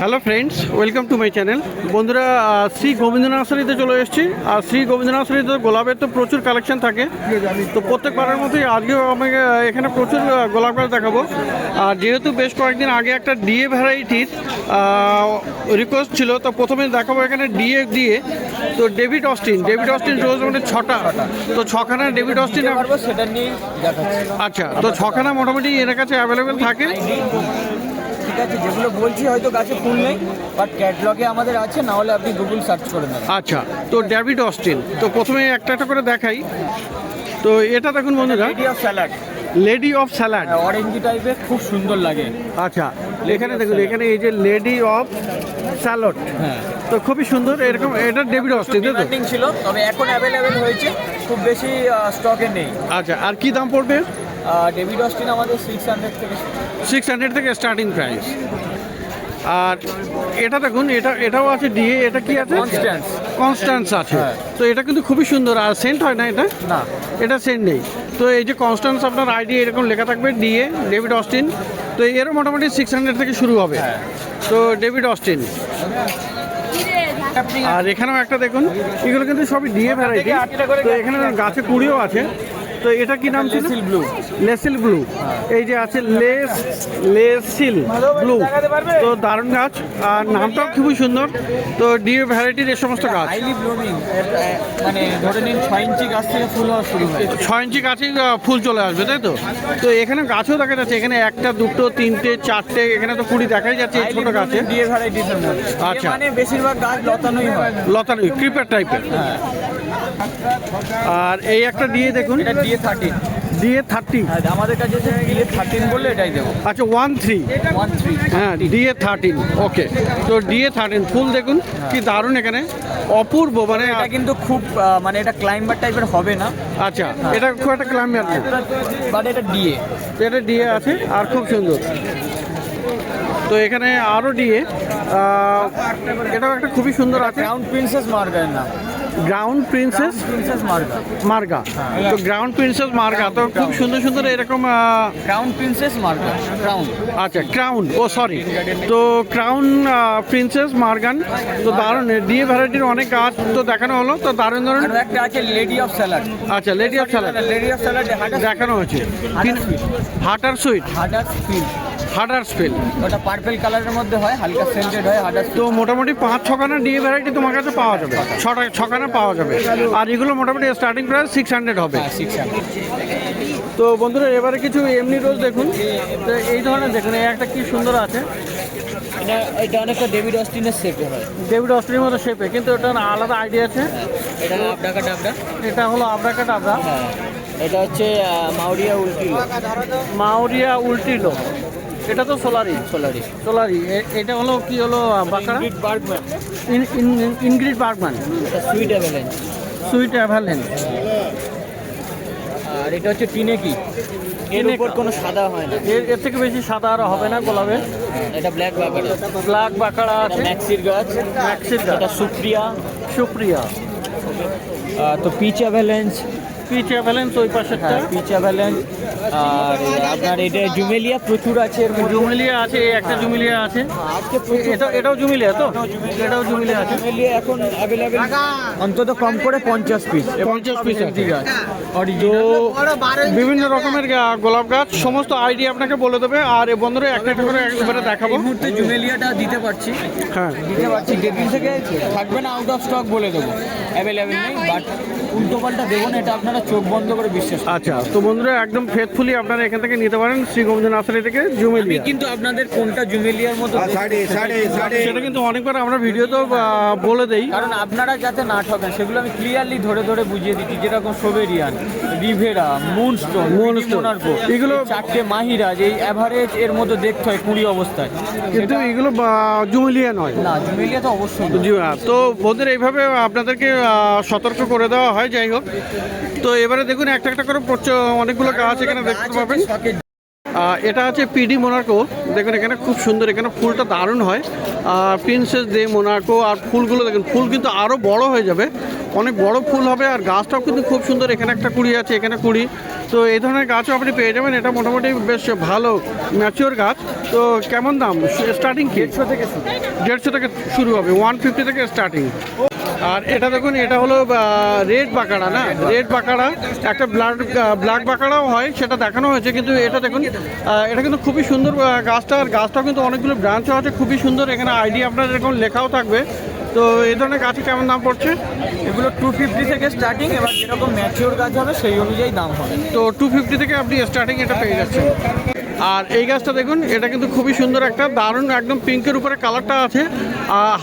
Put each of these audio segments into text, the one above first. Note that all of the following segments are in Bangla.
Hello friends, welcome to my channel. বন্ধুরা, শ্রী গোবিন্দ নার্সারিতে চলে এসেছি। আর শ্রী গোবিন্দ নার্সারিতে গোলাপের তো প্রচুর কালেকশন থাকে, তো প্রত্যেকবারের মতোই আজকেও আমাকে এখানে প্রচুর গোলাপ গাছ দেখাবো। আর যেহেতু বেশ কয়েকদিন আগে একটা ডিএ ভ্যারাইটির রিকোয়েস্ট ছিল, তো প্রথমে দেখাবো এখানে ডিএ তো ডেভিড অস্টিন রোজ মানে 6টা, তো 6খানা ডেভিড অস্টিন সেটা নিয়ে দেখাচ্ছি। আচ্ছা, তো 6খানা মোটামুটি এর কাছে অ্যাভেলেবেল থাকে। ঠিক আছে, যেগুলো বলছি হয়তো গাছে ফুল নেই, বাট ক্যাটলগে আমাদের আছে, না হলে আপনি গুগল সার্চ করে নেবেন। আচ্ছা, তো ডেভিড অস্টিন তো প্রথমে একটা একটা করে দেখাই। তো এটা দেখুন বন্ধুরা, লেডি অফ স্যালাড, অরেঞ্জ টাইপের, খুব সুন্দর লাগে। আচ্ছা, এখানে দেখুন, এখানে এই যে লেডি অফ স্যালাড, হ্যাঁ, তো খুবই সুন্দর। এরকম এটা ডেভিড অস্টিন ডিমান্ডিং ছিল, তবে এখন অ্যাভেলেবেল হয়েছে, খুব বেশি স্টকে নেই। আচ্ছা, আর কি দাম পড়বে? ডেভিড অস্টিন আমাদের 600 থেকে স্টার্টিং প্রাইস। আর এটা দেখুন, এটাও আছে ডিএ, এটা কি আছে? কনস্ট্যান্স আছে। হ্যাঁ। তো এটা কিন্তু খুবই সুন্দর। আর সেন্ট হয় না এটা? না, এটা সেন্ট নেই। তো এই যে কনস্ট্যান্স, আপনার আইডি এরকম লেখা থাকবে ডিএ ডেভিড অস্টিন, তো এরও মোটামুটি 600 থেকে শুরু হবে। হ্যাঁ। তো ডেভিড অস্টিন। আর এখানেও একটা দেখুন, এগুলো কিন্তু সবই ডিএ ভ্যারাইটি। তো এখানে গাছে কুড়িও আছে। তো এটা কি নাম ছিল? লেসিল ব্লু। এই যে আছে লেসিল ব্লু, তো দারুণ গাছ, আর নামটাও খুবই সুন্দর। তো ডিএ ভ্যারাইটির এই সমস্ত গাছ হাইলি ব্লুমিং, মানে ধরে নিন 6 ইঞ্চি গাছ থেকে ফুল হওয়া শুরু হয়। 6 ইঞ্চি গাছেই ফুল চলে আসবে, তাই তো? তো এখানে গাছও দেখা যাচ্ছে, এখানে 1টা 2টো 3টে 4টে, এখানে তো কুড়ি দেখাই যাচ্ছে এই ছোট গাছে। ডিএ ভ্যারাইটির মধ্যে আচ্ছা, মানে বেশিরভাগ গাছ লতানোই হয়, লতানো ক্রিপার টাইপের। হ্যাঁ। আর এই একটা ডিএ দেখুন, এটা ডিএ 13। ডিএ 30। হ্যাঁ, আমাদের কাছে যে ডিএ 13 বললে এটাই দেবো। আচ্ছা, 13। 13। হ্যাঁ, ডিএ 13। ওকে, তো ডিএ 13 ফুল দেখুন কি দারুণ, এখানে অপূর্ব। মানে এটা কিন্তু খুব মানে এটা ক্লাইম্বার টাইপের হবে না। আচ্ছা, এটা খুব একটা ক্লাইম্বার না, বাট এটা ডিএ, এটা ডিএ আছে আর খুব সুন্দর। তো এখানে আরও ডিএ, এটাও একটা খুবই সুন্দর আছে। ক্রাউন প্রিন্সেস মার্গার নাম, গ্রাউন্ড প্রিন্সেস মার্গা। তো গ্রাউন্ড প্রিন্সেস মার্গা, তো খুব সুন্দর সুন্দর এরকম। ক্রাউন প্রিন্সেস মার্গার, ক্রাউন, আচ্ছা, ক্রাউন, ও সরি, তো ক্রাউন প্রিন্সেস মার্গান। তো দারুণ ডিএ ভ্যারাইটির অনেক গাছ তো দেখানো হলো। তো দারুণ দারুণ। আর একটা আছে লেডি অফ স্যালাড। আচ্ছা, লেডি অফ স্যালাড দেখানো হয়েছে। হাটার সুইট, হাটার স্পিল, ওটা পার্পল কালারের মধ্যে হয়, হালকা সেন্টেড হয় হাটার। তো মোটামুটি 5-6খানা ডিএ ভ্যারাইটি তোমার কাছে পাওয়া যাবে, 6খানা পাওয়া যাবে। আর এগুলো মোটামুটি স্টার্টিং প্রাইস 600 হবে। তো বন্ধুরা, এবারে কিছু এমনি রোজ দেখুন। তো এই ধরনের দেখুন, এই একটা কি সুন্দর আছে। এটা অনেকটা ডেভিড অস্টিনের শেপে হয়, ডেভিড অস্টিনের মতো শেপে, কিন্তু এটা আলাদা আইডিয়া আছে। এটা আবডাকা ডাবডা, এটা হলো আবরাকা ডাবরা। হ্যাঁ। এটা হচ্ছে মাউরিয়া উল্টিলো। এটা তো সোলারি। এটা হলো কি হলো বাঁকড়া, ইনগ্রিড বার্গম্যান, সুইট অ্যাভালেন। আর এটা হচ্ছে টিনেকি, এর উপর কোনো সাদা হয় না, এর থেকে বেশি সাদা আর হবে না গোলাপের। এটা ব্ল্যাক বাঁকড়া আছে, ম্যাক্সির গাছ, এটা সুপ্রিয়া। তো পিচ অ্যাভেলেন্স, ওই পাশেরটা পিচ অ্যাভেলেন্স। আর আপনার এটা জুমেলিয়া প্রচুর আছে, এর মধ্যে জুমেলিয়া আছে, একটা জুমেলিয়া আছে আজকে এটাও জুমেলিয়া, তো এটাও জুমেলিয়া আছে। জুমেলিয়া এখন অ্যাভেলেবেল অন্তত কম করে 50 পিস 50 পিস আছে। গাছ। তো বিভিন্ন রকমের গোলাপ গাছ, সমস্ত আইডিয়া আপনাকে বলে দেবে। আর এ বন্ধুরা, একটা একটা করে একবারে দেখাবো। এই মুহূর্তে জুমেলিয়াটা দিতে পারছি, হ্যাঁ যেদিন থেকে থাকবে না আউট অফ স্টক বলে দেবো, অ্যাভেলেবেল নেই, বাট উল্টো পাল্টা দেবো না, এটা আপনারা চোখ বন্ধ করে বিশ্বাস করুন। আচ্ছা, তো বন্ধুরা, একদম ফেথফুলি আপনারা এখান থেকে নিতে পারেন শ্রী গোবিন্দ নার্সারি থেকে জুমেলিয়া। কিন্তু আপনাদের কোনটা জুমেলিয়ার মতো সেটা কিন্তু অনেকবার আমরা ভিডিওতেও বলে দেই, কারণ আপনারা যাতে না ঠকেন, সেগুলো আমি ক্লিয়ারলি ধরে ধরে বুঝিয়ে দিচ্ছি। যেরকম সোবেরিয়ান, রিভেরা, মুনস্টোন, এগুলো 4টে মাহিরাজ, এই অ্যাভারেজ এর মতো দেখতে হয় 20 অবস্থায়, কিন্তু এগুলো জুমেলিয়া নয়। না, জুমেলিয়া তো অবশ্যই। তো বন্ধুরা, এইভাবে আপনাদেরকে সতর্ক করে দেওয়া হয়। যাই হোক, তো এবারে দেখুন একটা একটা করে অনেকগুলো গাছ এখানে দেখতে পাবেন। এটা আছে পিডি মোনাকো, দেখুন এখানে খুব সুন্দর, এখানে ফুলটা দারুণ হয়। প্রিন্সেস দে মোনাকো, আর ফুলগুলো দেখুন, ফুল কিন্তু আরও বড় হয়ে যাবে, অনেক বড় ফুল হবে আর গাছটাও কিন্তু খুব সুন্দর। এখানে একটা কুড়ি আছে, এখানে কুড়ি। তো এই ধরনের গাছও আপনি পেয়ে যাবেন। এটা মোটামুটি বেশ ভালো ম্যাচিওর গাছ। তো কেমন দাম স্টার্টিং কি? 150 থেকে শুরু হবে, 150 থেকে স্টার্টিং। আর এটা দেখুন, এটা হলো রেড বাকাড়া না, রেড বাকাড়া। একটা ব্ল্যাক বাকাড়াও হয়, সেটা দেখানো হয়েছে। কিন্তু এটা দেখুন, এটা কিন্তু খুবই সুন্দর গাছটা। আর গাছটাও কিন্তু অনেকগুলো ব্রাঞ্চও আছে, খুবই সুন্দর। এখানে আইডি আপনার এরকম লেখাও থাকবে। তো এই ধরনের গাছে কেমন দাম পড়ছে? এগুলো 250 থেকে স্টার্টিং, এবার যেরকম ম্যাচিওর গাছ হবে সেই অনুযায়ী দাম হবে। তো 250 থেকে আপনি স্টার্টিং এটা পেয়ে যাচ্ছেন। আর এই গাছটা দেখুন, এটা কিন্তু খুবই সুন্দর, একটা দারুণ একদম পিঙ্কের উপরে কালারটা আছে,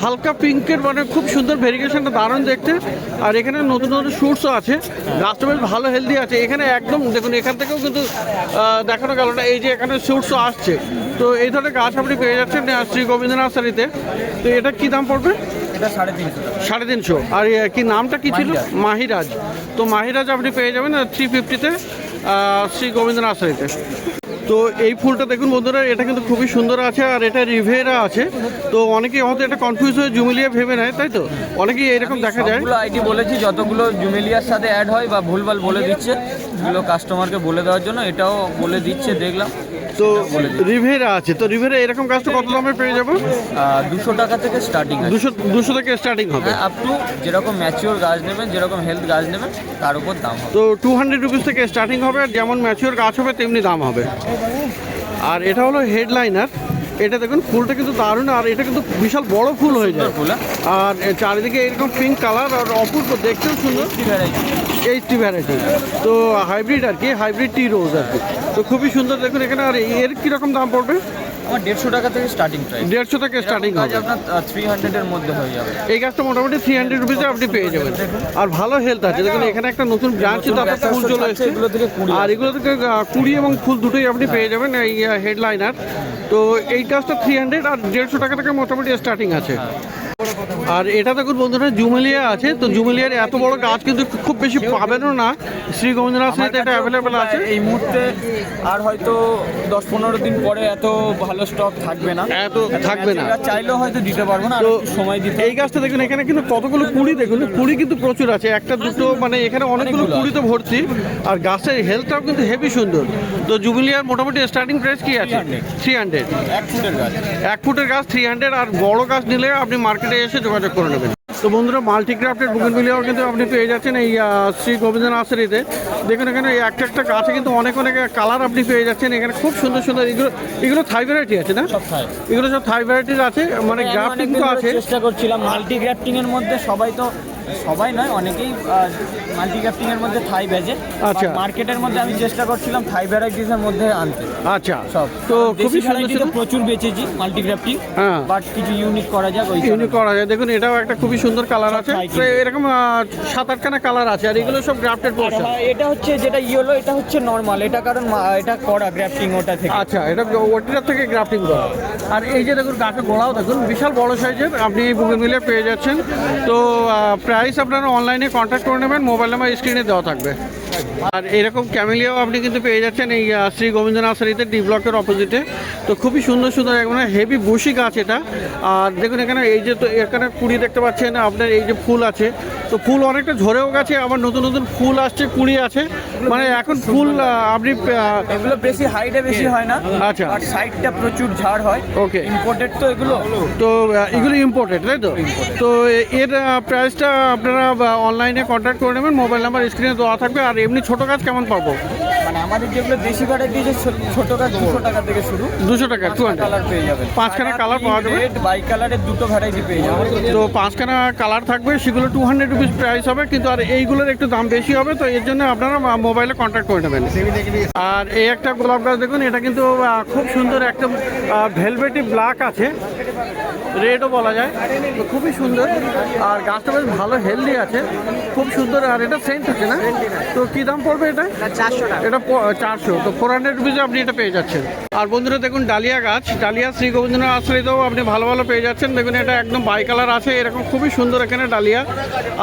হালকা পিঙ্কের, মানে খুব সুন্দর ভেরিয়েশনটা, দারুণ দেখতে। আর এখানে নতুন নতুন শুটসও আছে, গাছটা বেশ ভালো হেলদি আছে। এখানে একদম দেখুন, এখান থেকেও কিন্তু দেখানো গেল না, এই যে এখানে শুটসও আসছে। তো এই ধরনের গাছ আপনি পেয়ে যাচ্ছেন শ্রী গোবিন্দ নার্সারিতে। তো এটা কি দাম পড়বে? এটা 350 টাকা। 350। আর কি নামটা কি ছিল? মাহিরাজ। তো মাহিরাজ আপনি পেয়ে যাবেন 350-তে শ্রী গোবিন্দ নার্সারিতে। তো এই ফুলটা দেখুন বন্ধুরা, এটা কিন্তু খুবই সুন্দর আছে। আর এটা রিভেরা আছে। তো অনেকেই হয়তো এটা কনফিউজ হয়ে জুমেলিয়া ভেবে নেয়, তাই তো? অনেকেই এরকম দেখা যায়। সবগুলো আইডি বলেছি, যতগুলো জুমেলিয়ার সাথে অ্যাড হয় বা ভুলভাল বলে দিচ্ছে, এগুলো কাস্টমারকে বলে দেওয়ার জন্য এটাও বলে দিচ্ছে, দেখলাম। তো রিভেরা আছে। তো রিভেরা এরকম গাছটা কত দামে পেয়ে যাবো? 200 টাকা থেকে স্টার্টিং আছে। 200 থেকে স্টার্টিং হবে। আপ টু যেরকম ম্যাচিওর গাছ নেবেন, যেরকম হেলথ গাছ নেবেন, তার উপর দাম হবে। তো 200 রুপিস থেকে স্টার্টিং হবে। আর যেমন ম্যাচিওর গাছ হবে তেমনি দাম হবে। আর এটা হলো হেডলাইনার। এটা দেখুন, ফুলটা কিন্তু দারুণ। আর এটা কিন্তু বিশাল বড় ফুল হয়ে যায়। ফুল আর চারিদিকে এরকম পিঙ্ক কালার, আর অপূর্ব, দেখতেও সুন্দর। HT variety. তো হাইব্রিড আর কি, হাইব্রিড টি রোজ আর কি। তো খুবই সুন্দর দেখুন এখানে। আর এর কীরকম দাম পড়বে? আমার 150 টাকা থেকে স্টার্টিং প্রাইস। 150 থেকে স্টার্টিং হবে। আপনার 300 এর মধ্যে হয়ে যাবে। এই গাছটা মোটামুটি 300 রুপিসে আপনি পেয়ে যাবেন। আর ভালো হেলথ আছে। দেখুন এখানে একটা নতুন ব্রাঞ্চ, তাতে ফুল চলে এসেছে। এগুলো থেকে কুড়ি। আর এগুলো থেকে কুড়ি এবং ফুল দুটোই আপনি পেয়ে যাবেন এই হেডলাইনার। তো এই গাছটা 300 আর 150 টাকা থেকে মোটামুটি স্টার্টিং আছে। আর এটা দেখুন বন্ধুরা, জুমেলিয়া আছে। তো জুমেলিয়ার এত বড় গাছ কিন্তু খুব বেশি পাবেনও না শ্রী গোবিন্দ নার্সারিতে, এটা অ্যাভেলেবেল আছে। এই মুহূর্তে আর হয়তো 10-15 দিন পরে এত ভালো স্টক থাকবে না, এত থাকবে না। চাইলেও হয়তো দিতে পারবো না, তো সময় দিতে। এই গাছটা দেখুন, এখানে কিন্তু কতগুলো কুড়ি, দেখুন কুড়ি কিন্তু প্রচুর আছে, একটা দুটো, মানে এখানে অনেকগুলো কুড়ি তো ভর্তি। আর গাছের হেলথটাও কিন্তু হেভি সুন্দর। তো জুমেলিয়ার মোটামুটি স্টার্টিং প্রাইস কি আছে? 300। 1 ফুটের গাছ। 1 ফুটের গাছ 300। আর বড় গাছ নিলে আপনি মার্কেটে এসে যোগাযোগ করে নেবেন। তো বন্ধুরা, মাল্টিক্রাফটের বুগেনভিলিয়াও কিন্তু আপনি পেয়ে যাচ্ছেন এই শ্রী গোবিন্দ নার্সারিতে। দেখুন এখানে একটা একটা গাছে কিন্তু অনেক অনেক কালার আপনি পেয়ে যাচ্ছেন। এখানে খুব সুন্দর সুন্দর, এগুলো থাই ভ্যারাইটি আছে না? এগুলো সব থাই ভ্যারাইটির আছে, মানে গ্রাফটিং তো আছে। চেষ্টা করছিলাম মাল্টি গ্রাফটিং এর মধ্যে, সবাই নয়, অনেকেই মাল্টি গ্রাফটিং এর মধ্যে থাই বেজে। আচ্ছা। মার্কেটের মধ্যে আমি চেষ্টা করছিলাম থাই ভ্যারাইটিস এর মধ্যে আনতে। আচ্ছা। সব তো খুবই সুন্দর ভ্যারাইটি প্রচুর বেচেছি মাল্টি গ্রাফটিং। হ্যাঁ। বাট কিছু ইউনিক করা যাক, ওই ইউনিক করা যায়। দেখুন এটাও একটা খুবই সুন্দর কালার আছে। তো এরকম 7-8খানা কালার আছে। আর এগুলো সব গ্রাফটেড পোর্শন। এটা হচ্ছে যেটা ইয়েলো, এটা হচ্ছে নরমাল। এটা কারণ এটা করা গ্রাফটিং ওটা থেকে। আচ্ছা, এটা ওটার থেকে গ্রাফটিং করা। আর এই যে দেখুন গাছের গোড়াও দেখুন বিশাল বড় সাইজের, আপনি এই বুগেনভিলিয়া পেয়ে যাচ্ছেন। তো প্রাইস আপনারা অনলাইনে কন্ট্যাক্ট করে নেবেন, মোবাইল নাম্বার স্ক্রিনে দেওয়া থাকবে। আর এরকম ক্যামেলিয়াও আপনি কিন্তু পেয়ে যাচ্ছেন এই শ্রী গোবিন্দ নার্সারিতে, ডি ব্লকের অপোজিটে। তো খুবই সুন্দর সুন্দর মানে হেভি বুশি গাছ এটা। আর দেখুন এখানে এই যে, তো এখানে কুড়ি দেখতে পাচ্ছেন আপনার, এই যে ফুল আছে। তো ফুল অনেকটা ঝরেও গেছে, আবার নতুন নতুন ফুল আসছে, কুড়ি আছে। মানে এখন ফুল আপনি এগুলো বেশি হাইটে বেশি হয় না। আচ্ছা। আর সাইডটা প্রচুর ঝাড় হয়। ওকে। ইম্পোর্টেড তো এগুলো। তো এগুলো ইম্পোর্টেড, তাই তো? তো এর প্রাইসটা আপনারা অনলাইনে কন্ট্যাক্ট করে নেবেন, মোবাইল নাম্বার স্ক্রিনে দেওয়া থাকবে। আর এমনি ছোটো গাছ কেমন পাবো? মানে আমাদের যেগুলো দেশি ভ্যারাইটি যে ছোট গাছ 200 টাকা থেকে শুরু। 200 টাকা, 200 কালার পেয়ে যাবেন। 5খানা কালার পাওয়া যাবে। রেড বাই কালারের দুটো ভ্যারাইটি পেয়ে যাবেন। তো 5খানা কালার থাকবে, সেগুলো 200 রুপিস প্রাইস হবে। কিন্তু আর এইগুলোর একটু দাম বেশি হবে। তো এর জন্য আপনারা মোবাইলে কন্ট্যাক্ট করে নেবেন। আর এই একটা গোলাপ গাছ দেখুন, এটা কিন্তু খুব সুন্দর, একটা ভেলভেটি ব্ল্যাক আছে, রেডও বলা যায়। তো খুবই সুন্দর। আর গাছটা বেশ ভালো হেলদি আছে, খুব সুন্দর। আর এটা সেন্ট আছে না? তো কী দাম পড়বে এটা? 400 টাকা। এটা 400। তো 400 রুপিসে আপনি এটা পেয়ে যাচ্ছেন। আর বন্ধুরা দেখুন ডালিয়া গাছ, ডালিয়া শ্রী গোবিন্দ নার্সারিতেও আপনি ভালো ভালো পেয়ে যাচ্ছেন। দেখুন এটা একদম বাই কালার আছে, এরকম খুবই সুন্দর এখানে ডালিয়া।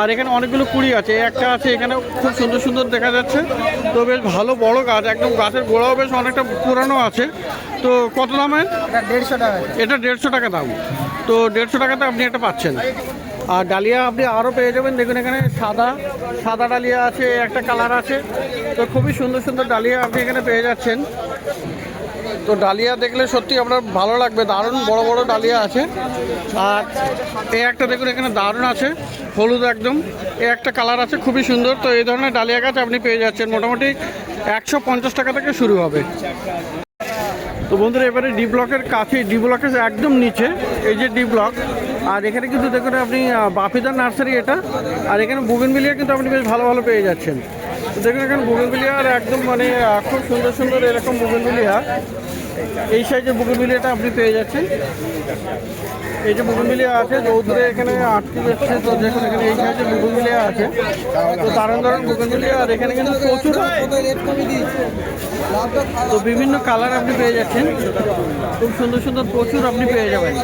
আর এখানে অনেকগুলো কুড়ি আছে, একটা আছে এখানে, খুব সুন্দর সুন্দর দেখা যাচ্ছে। তো বেশ ভালো বড় গাছ, একদম গাছের গোড়াও বেশ অনেকটা পুরানো আছে। তো কত দামের? এটা 150 টাকা। এটা 150 টাকা দাম। তো 150 টাকাতে আপনি এটা পাচ্ছেন। আর ডালিয়া আপনি আরও পেয়ে যাবেন, দেখুন এখানে সাদা সাদা ডালিয়া আছে, একটা কালার আছে। তো খুবই সুন্দর সুন্দর ডালিয়া আপনি এখানে পেয়ে যাচ্ছেন। তো ডালিয়া দেখলে সত্যি আপনার ভালো লাগবে, দারুণ বড় বড় ডালিয়া আছে। আর এই একটা দেখুন এখানে দারুণ আছে, হলুদ একদম, এই একটা কালার আছে খুবই সুন্দর। তো এই ধরনের ডালিয়া গাছ আপনি পেয়ে যাচ্ছেন মোটামুটি 150 টাকা থেকে শুরু হবে। তো বন্ধুরা এবারে ডি ব্লকের কাছে, ডি ব্লকের একদম নিচে এই যে ডি ব্লক, আর এখানে কিন্তু দেখুন আপনি বাপিদার নার্সারি এটা, আর এখানে বুগেনভিলিয়া কিন্তু আপনি বেশ ভালো ভালো পেয়ে যাচ্ছেন। তো দেখুন এখানে বুগেনভিলিয়ার একদম মানে খুব সুন্দর সুন্দর এরকম বুগেনভিলিয়া, এই সাইজের বুগেনভিলিয়াটা আপনি পেয়ে যাচ্ছেন। এই যে বুগেনভিলিয়া আছে দৌড়ে এখানে আটকে যাচ্ছে। তো দেখুন এখানে এই সাইজের বুগেনভিলিয়া আছে, তো দারুণ দারুণ বুগেনভিলিয়া। আর এখানে কিন্তু প্রচুর, তো বিভিন্ন কালার আপনি পেয়ে যাচ্ছেন, খুব সুন্দর সুন্দর প্রচুর আপনি পেয়ে যাবেন।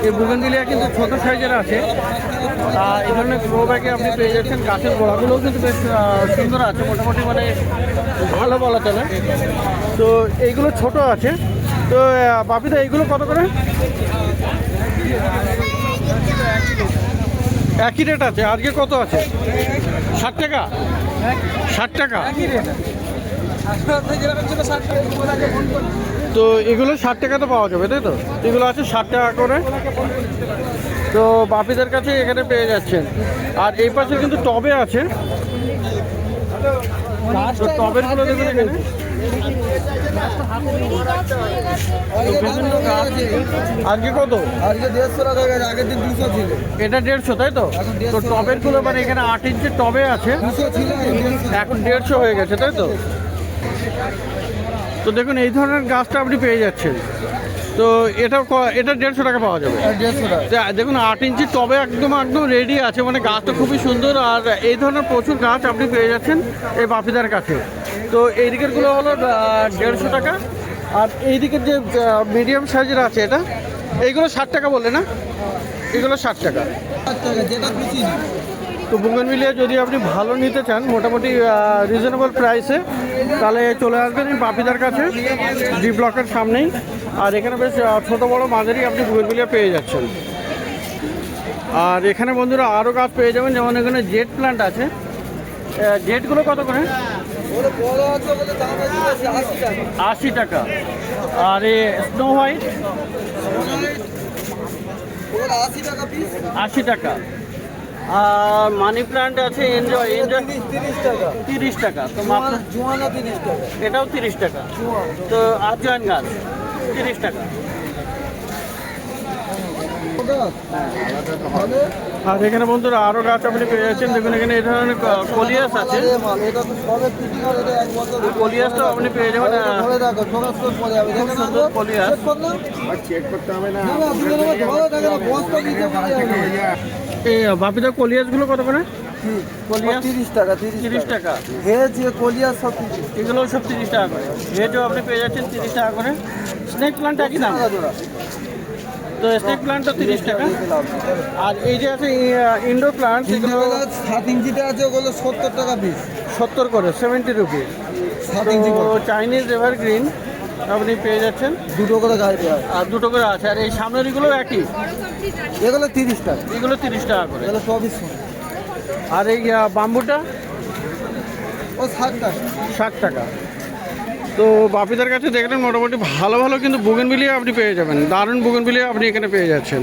এই বুগেনভিলিয়া কিন্তু ছোট সাইজের আছে, এই ধরনের গ্রো ব্যাগে আপনি পেয়ে যাচ্ছেন। গাছের গোড়াগুলোও কিন্তু বেশ সুন্দর আছে, মোটামুটি মানে ভালো বলা চলে। তো এইগুলো ছোট আছে। তো বাপিদা এইগুলো কত করে? একই রেট আছে। আজকে কত আছে? 60 টাকা, 60 টাকা। তো এগুলো 60 টাকাতে পাওয়া যাবে, তাই তো? এগুলো আছে 60 টাকা করে। তো বাপিদের কাছে এখানে পেয়ে যাচ্ছেন। আর এই পাশে কিন্তু টবে আছে, তো টবের গুলো দেখুন এখানে বিভিন্ন গাছ। আজকে কত? আজকে 150 টাকা হয়ে গেছে, আগের দিন 200 ছিল। এটা 150, তাই তো? তো টবের গুলো মানে এখানে 8 ইঞ্চির টবে আছে, 200 ছিল, এখন 150 হয়ে গেছে, তাই তো? তো দেখুন এই ধরনের গাছটা আপনি পেয়ে যাচ্ছেন। তো এটা 150 টাকা পাওয়া যাবে। 150 টাকা। দেখুন 8 ইঞ্চি টবে একদম একদম রেডি আছে, মানে গাছটা খুবই সুন্দর। আর এই ধরনের প্রচুর গাছ আপনি পেয়ে যাচ্ছেন এই বাপিদার কাছে। তো এই দিকেরগুলো হলো 150 টাকা, আর এই দিকের যে মিডিয়াম সাইজের আছে এটা, এইগুলো 60 টাকা বললে না? এগুলো 60 টাকা। যেটা খুশি। তো বুগেনভিলিয়া যদি আপনি ভালো নিতে চান মোটামুটি রিজনেবল প্রাইসে, তাহলে চলে আসবেন এই বাপিদার কাছে, ডি ব্লকের সামনেই। আর এখানে বেশ ছোটো বড়ো মাঝারি আপনি বুগেনভিলিয়া পেয়ে যাচ্ছেন। আর এখানে বন্ধুরা আরও গাছ পেয়ে যাবেন, যেমন এখানে জেট প্ল্যান্ট আছে। জেটগুলো কত করে? 80 টাকা। আর এ স্নো হোয়াইট 80 টাকা। আর মানি প্ল্যান্ট আছে এনজয় 30 টাকা। তো মাত্র এটাও 30 টাকা। তো আজওয়ান গাছ 30 টাকা। আর এখানে বন্ধুরা আরও গাছ আপনি পেয়ে যাচ্ছেন, দেখুন এখানে এই ধরনের কলিয়াস আছে। কলিয়াসটাও আপনি পেয়ে যাবেন, সুন্দর কলিয়াস। এই বাপিদা কলিয়াসগুলো কত করে? কলিয়াস 30 টাকা। 30 টাকা। ভেজ কলিয়াস সব এগুলো সব 30 টাকা করে। ভেজও আপনি পেয়ে যাচ্ছেন 30 টাকা করে। স্নেক প্লান্ট একই দাম। তো স্নেক প্লান্টটা 30 টাকা। আর এই যে আছে ইনডোর প্লান্ট, এগুলো 7 ইঞ্চিতে আছে, ওগুলো 70 টাকা পিস। 70 করে, 70 রুপিস। 7 ইঞ্চি তো চাইনিজ এভারগ্রিন আপনি পেয়ে যাচ্ছেন, দুটো করে গাড়ি দেওয়া। আর দুটো করে আছে। আর এই সামনের এগুলো একই, এগুলো 30 টাকা। এগুলো 30 টাকা করে। এগুলো 24 টাকা। আর এই বাম্বুটা ও 60 টাকা। 60 টাকা। তো বাপিদার কাছে দেখলেন মোটামুটি ভালো ভালো কিন্তু বুগেনভিলিয়া আপনি পেয়ে যাবেন, দারুণ বুগেনভিলিয়া আপনি এখানে পেয়ে যাচ্ছেন।